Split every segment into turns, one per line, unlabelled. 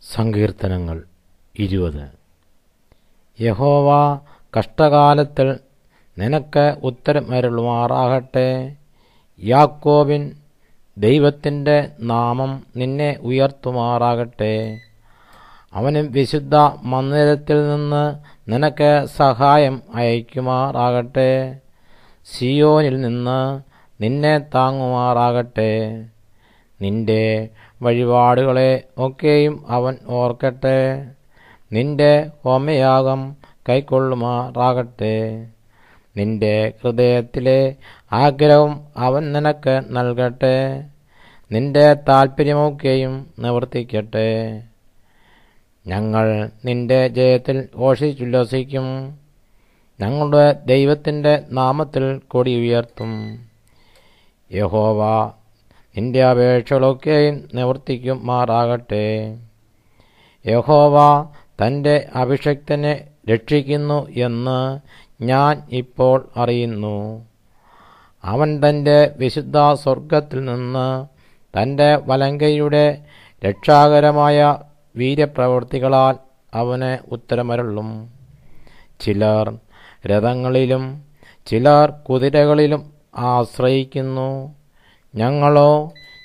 സങ്കീർത്തനങ്ങൾ 20. യഹോവ കഷ്ടകാലത്തിൽ നിനക്ക് ഉത്തരമരുളുമാറാകട്ടെ. യാക്കോബിൻ ദൈവത്തിൻ്റെ നാമം നിന്നെ ഉയർത്തുമാറാകട്ടെ. അവന് വിശുദ്ധ മന്ദിരത്തിൽ നിന്ന് നിനക്ക് സഹായം അയക്കുമാറാകട്ടെ. സിയോനിൽ നിന്ന് നിന്നെ താങ്ങുമാറാകട്ടെ. നിന്റെ വഴിപാടുകളെ ഒക്കെയും അവൻ ഓർക്കട്ടെ. നിന്റെ ഹോമയാഗം കൈക്കൊള്ളുമാറാകട്ടെ. നിന്റെ ഹൃദയത്തിലെ ആഗ്രഹം അവൻ നിനക്ക് നൽകട്ടെ. നിന്റെ താൽപ്പര്യമൊക്കെയും നിവർത്തിക്കട്ടെ. ഞങ്ങൾ നിന്റെ ജയത്തിൽ ഘോഷിച്ചുല്ലസിക്കും. ഞങ്ങളുടെ ദൈവത്തിൻ്റെ നാമത്തിൽ കൊടി ഉയർത്തും. യഹോവ നിന്റെ അപേക്ഷകളൊക്കെയും നിവർത്തിക്കുമാറാകട്ടെ. യഹോവ തൻ്റെ അഭിഷിക്തനെ രക്ഷിക്കുന്നു എന്ന് ഞാൻ ഇപ്പോൾ അറിയുന്നു. അവൻ തൻ്റെ വിശുദ്ധ സ്വർഗത്തിൽ നിന്ന് തൻ്റെ വലങ്കൈയുടെ രക്ഷാകരമായ വീര്യപ്രവൃത്തികളാൽ അവന് ഉത്തരമരുളും. ചിലർ രഥങ്ങളിലും ചിലർ കുതിരകളിലും ആശ്രയിക്കുന്നു. ഞങ്ങളോ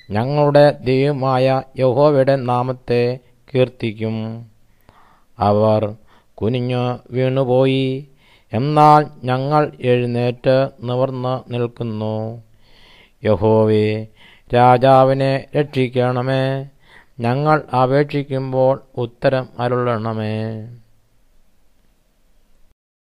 ഞങ്ങളുടെ ദൈവമായ യഹോവയുടെ നാമത്തെ കീർത്തിക്കും. അവർ കുനിഞ്ഞു വീണുപോയി, എന്നാൽ ഞങ്ങൾ എഴുന്നേറ്റ് നിവർന്ന് നിൽക്കുന്നു. യഹോവേ, രാജാവിനെ രക്ഷിക്കണമേ. ഞങ്ങൾ അപേക്ഷിക്കുമ്പോൾ ഉത്തരം അരുളണമേ.